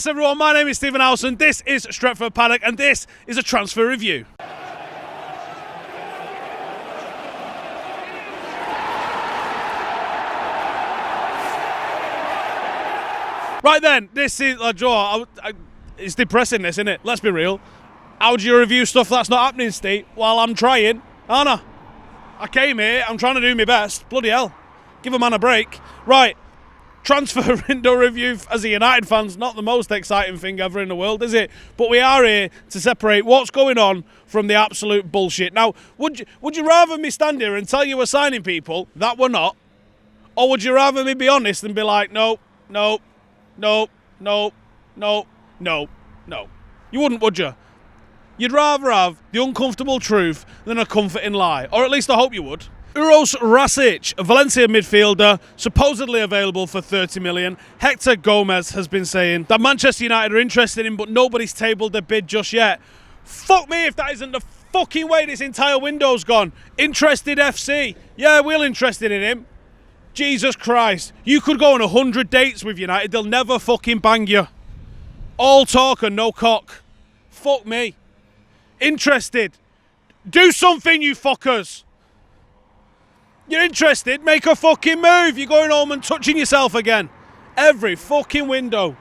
Yes, everyone, my name is Stephen Howson, this is Stretford Paddock, and this is a transfer review. Right then, this is, it's depressing this, isn't it? Let's be real. How do you review stuff that's not happening, Steve? Well, I'm trying, aren't I? I came here, I'm trying to do my best. Bloody hell. Give a man a break. Right, transfer window review as a United fan's not the most exciting thing ever in the world, is it? But we are here to separate what's going on from the absolute bullshit. Now, would you rather me stand here and tell you we're signing people that we're not? Or would you rather me be honest and be like, no. You wouldn't, would you? You'd rather have the uncomfortable truth than a comforting lie. Or at least I hope you would. Uros Rasic, a Valencia midfielder, supposedly available for 30 million. Hector Gomez has been saying that Manchester United are interested in him, but nobody's tabled a bid just yet. Fuck me if that isn't the fucking way this entire window's gone. Interested FC. Yeah, we're interested in him. Jesus Christ. You could go on 100 dates with United. They'll never fucking bang you. All talk and no cock. Fuck me. Interested. Do something, you fuckers. You're interested? Make a fucking move. You're going home and touching yourself again. Every fucking window.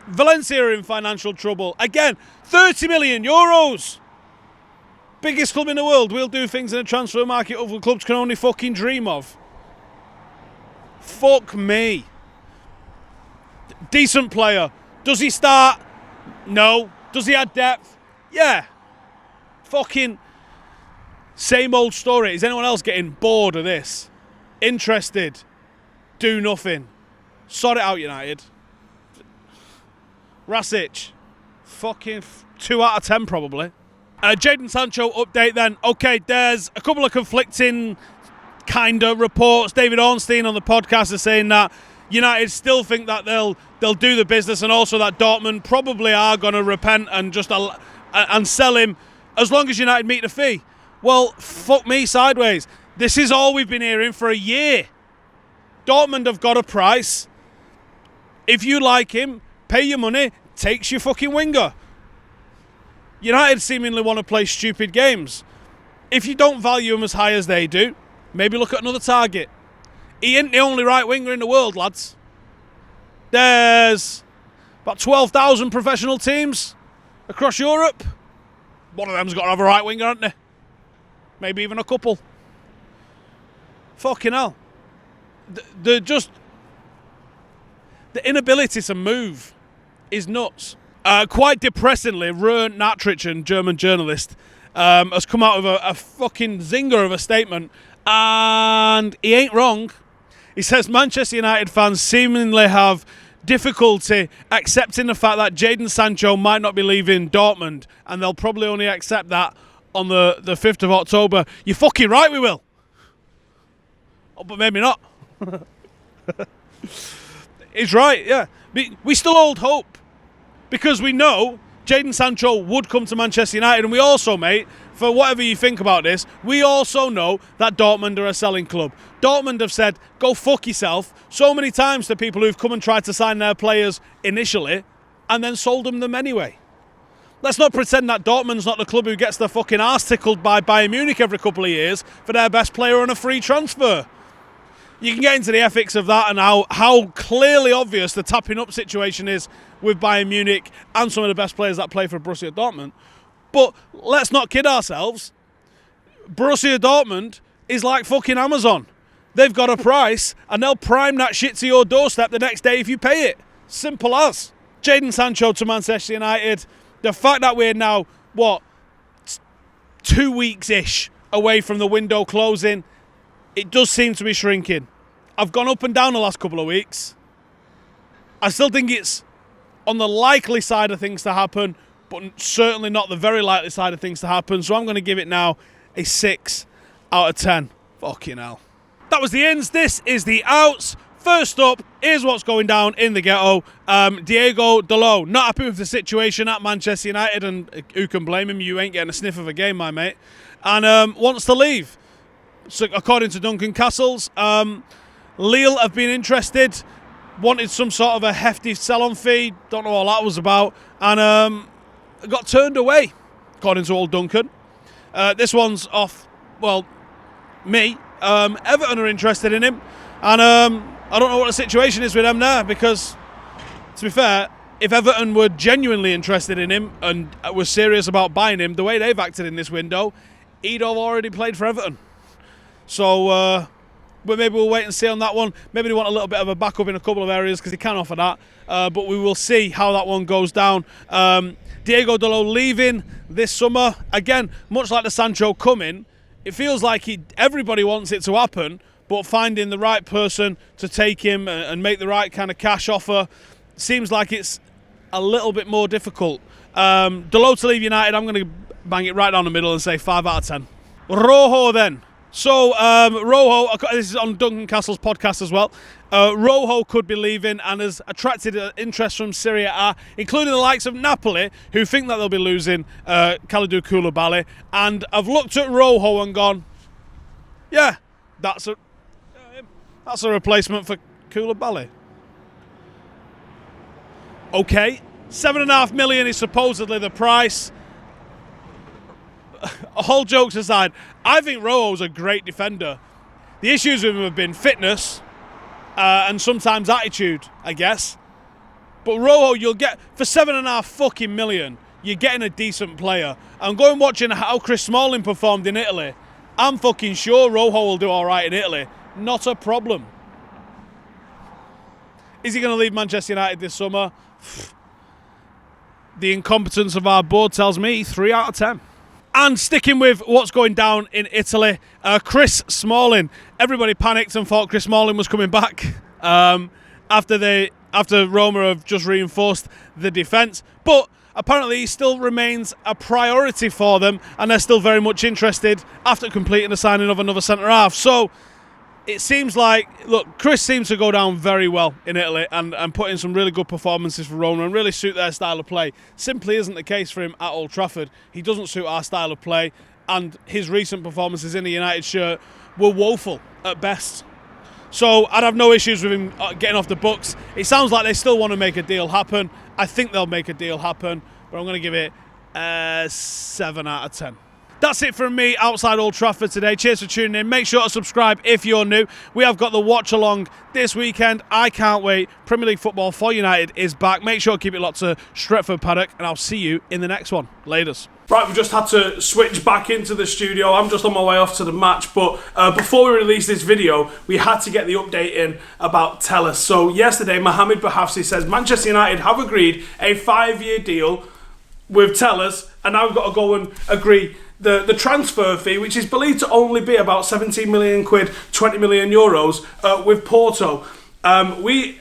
Valencia are in financial trouble. Again, 30 million euros. Biggest club in the world. We'll do things in a transfer market other clubs can only fucking dream of. Fuck me. Decent player. Does he start? No. Does he add depth? Yeah. Fucking same old story. Is anyone else getting bored of this? Interested? Do nothing. Sort it out, United. Rasic. Fucking 2 out of 10 probably. Jadon Sancho update then. Okay, there's a couple of conflicting kind of reports. David Ornstein on the podcast is saying that United still think that they'll do the business, and also that Dortmund probably are going to repent and just and sell him as long as United meet the fee. Well, fuck me sideways. This is all we've been hearing for a year. Dortmund have got a price. If you like him, pay your money, takes your fucking winger. United seemingly want to play stupid games. If you don't value him as high as they do, maybe look at another target. He ain't the only right winger in the world, lads. There's about 12,000 professional teams across Europe. One of them's got to have a right winger, hasn't they? Maybe even a couple. Fucking hell. The inability to move is nuts. Quite depressingly, Rern Natrichen, German journalist, has come out with a fucking zinger of a statement. And he ain't wrong. He says Manchester United fans seemingly have difficulty accepting the fact that Jadon Sancho might not be leaving Dortmund, and they'll probably only accept that on the 5th of October. You're fucking right, we will. Oh, but maybe not. He's right, yeah. We still hold hope, because we know Jadon Sancho would come to Manchester United, and we also, mate, for whatever you think about this, we also know that Dortmund are a selling club. Dortmund have said, go fuck yourself, so many times to people who've come and tried to sign their players initially and then sold them anyway. Let's not pretend that Dortmund's not the club who gets their fucking arse tickled by Bayern Munich every couple of years for their best player on a free transfer. You can get into the ethics of that and how clearly obvious the tapping up situation is with Bayern Munich and some of the best players that play for Borussia Dortmund. But let's not kid ourselves. Borussia Dortmund is like fucking Amazon. They've got a price and they'll prime that shit to your doorstep the next day if you pay it. Simple as. Jadon Sancho to Manchester United. The fact that we're now, 2 weeks-ish away from the window closing, it does seem to be shrinking. I've gone up and down the last couple of weeks. I still think it's on the likely side of things to happen, but certainly not the very likely side of things to happen. So I'm going to give it now a 6 out of 10. Fucking hell. That was the ins. This is the outs. First up, here's what's going down in the ghetto. Diego Dalot, not happy with the situation at Manchester United, and who can blame him? You ain't getting a sniff of a game, my mate. And wants to leave. So according to Duncan Castles, Lille have been interested. wanted some sort of a hefty sell-on fee. Don't know what that was about. And got turned away, according to old Duncan. This one's off, well, me. Everton are interested in him. And I don't know what the situation is with them there, because, to be fair, if Everton were genuinely interested in him and were serious about buying him, the way they've acted in this window, he'd have already played for Everton. So, but maybe we'll wait and see on that one. Maybe they want a little bit of a backup in a couple of areas because they can offer that. But we will see how that one goes down. Diego Dalot leaving this summer. Again, much like the Sancho coming, it feels like everybody wants it to happen, but finding the right person to take him and make the right kind of cash offer seems like it's a little bit more difficult. Dalot to leave United, I'm going to bang it right down the middle and say 5 out of 10. Rojo then. So, Rojo, this is on Duncan Castle's podcast as well. Rojo could be leaving and has attracted interest from Serie A, including the likes of Napoli, who think that they'll be losing Kalidou Koulibaly. And I've looked at Rojo and gone, yeah, that's a replacement for Koulibaly. Okay, 7.5 million is supposedly the price. All jokes aside, I think Rojo's a great defender. The issues with him have been fitness and sometimes attitude, I guess. But Rojo, you'll get for 7.5 fucking million, you're getting a decent player. And going watching how Chris Smalling performed in Italy, I'm fucking sure Rojo will do all right in Italy. Not a problem. Is he going to leave Manchester United this summer? The incompetence of our board tells me 3 out of 10. And sticking with what's going down in Italy, Chris Smalling. Everybody panicked and thought Chris Smalling was coming back after Roma have just reinforced the defence. But apparently he still remains a priority for them, and they're still very much interested after completing the signing of another centre-half. So it seems like, look, Chris seems to go down very well in Italy and put in some really good performances for Roma and really suit their style of play. Simply isn't the case for him at Old Trafford. He doesn't suit our style of play, and his recent performances in the United shirt were woeful at best. So I'd have no issues with him getting off the books. It sounds like they still want to make a deal happen. I think they'll make a deal happen, but I'm going to give it 7 out of 10. That's it from me outside Old Trafford today. Cheers for tuning in. Make sure to subscribe if you're new. We have got the watch along this weekend. I can't wait. Premier League football for United is back. Make sure to keep it locked to Stretford Paddock, and I'll see you in the next one. Laters. Right, we've just had to switch back into the studio. I'm just on my way off to the match, but before we release this video, we had to get the update in about Tellus. So yesterday, Mohamed Bahafsi says Manchester United have agreed a 5-year deal with Tellus, and now we've got to go and agree the transfer fee, which is believed to only be about 17 million quid, 20 million euros with Porto. We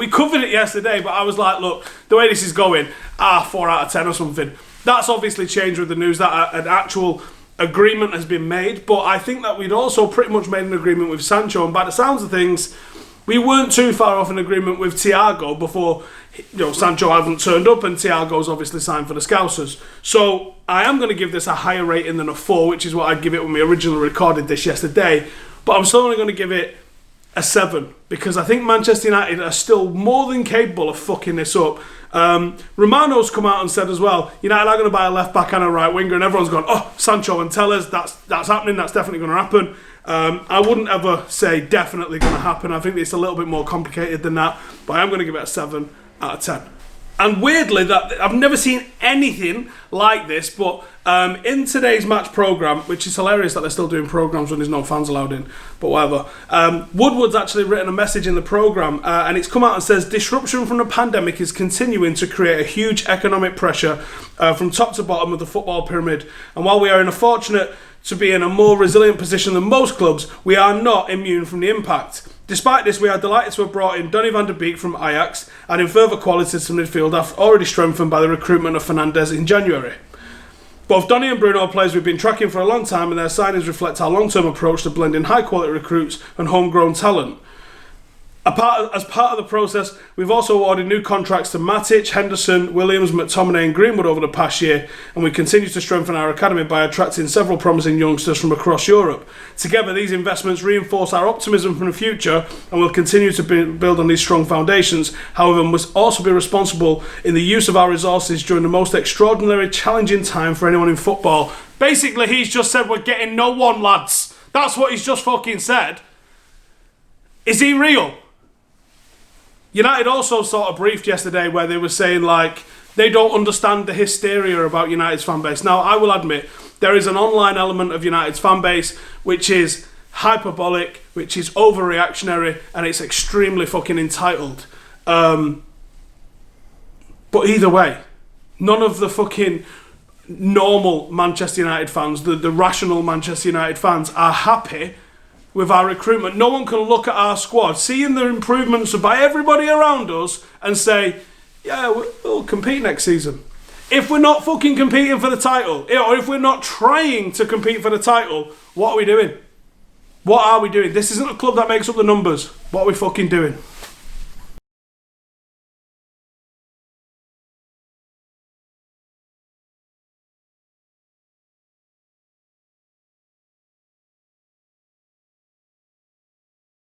covered it yesterday, but I was like, look, the way this is going, 4 out of 10 or something. That's obviously changed with the news that an actual agreement has been made, but I think that we'd also pretty much made an agreement with Sancho, and by the sounds of things, we weren't too far off an agreement with Thiago before, Sancho hasn't turned up and Thiago's obviously signed for the Scousers. So I am going to give this a higher rating than a 4, which is what I'd give it when we originally recorded this yesterday. But I'm still only going to give it a 7 because I think Manchester United are still more than capable of fucking this up. Romano's come out and said as well, United are going to buy a left back and a right winger, and everyone's gone, oh, Sancho and Tellers, that's happening, that's definitely going to happen. I wouldn't ever say definitely going to happen. I think it's a little bit more complicated than that, but I am going to give it a 7 out of 10. And weirdly, that I've never seen anything like this, but in today's match programme, which is hilarious that they're still doing programmes when there's no fans allowed in, but whatever, Woodward's actually written a message in the programme, and it's come out and says, disruption from the pandemic is continuing to create a huge economic pressure from top to bottom of the football pyramid, and while we are fortunate to be in a more resilient position than most clubs, we are not immune from the impact. Despite this, we are delighted to have brought in Donny van de Beek from Ajax, adding further qualities to midfield after already strengthened by the recruitment of Fernandes in January. Both Donny and Bruno are players we've been tracking for a long time, and their signings reflect our long-term approach to blending high-quality recruits and homegrown talent. As part of the process, we've also awarded new contracts to Matic, Henderson, Williams, McTominay and Greenwood over the past year, and we continue to strengthen our academy by attracting several promising youngsters from across Europe. Together, these investments reinforce our optimism for the future and will continue to build on these strong foundations. However, we must also be responsible in the use of our resources during the most extraordinary, challenging time for anyone in football. Basically, he's just said we're getting no one, lads. That's what he's just fucking said. Is he real? United also sort of briefed yesterday where they were saying, like, they don't understand the hysteria about United's fan base. Now, I will admit, there is an online element of United's fan base which is hyperbolic, which is overreactionary, and it's extremely fucking entitled. But either way, none of the fucking normal Manchester United fans, the rational Manchester United fans, are happy with our recruitment. No one can look at our squad, seeing the improvements by everybody around us, and say, yeah, we'll compete next season. If we're not fucking competing for the title, or if we're not trying to compete for the title, what are we doing? What are we doing? This isn't a club that makes up the numbers. What are we fucking doing?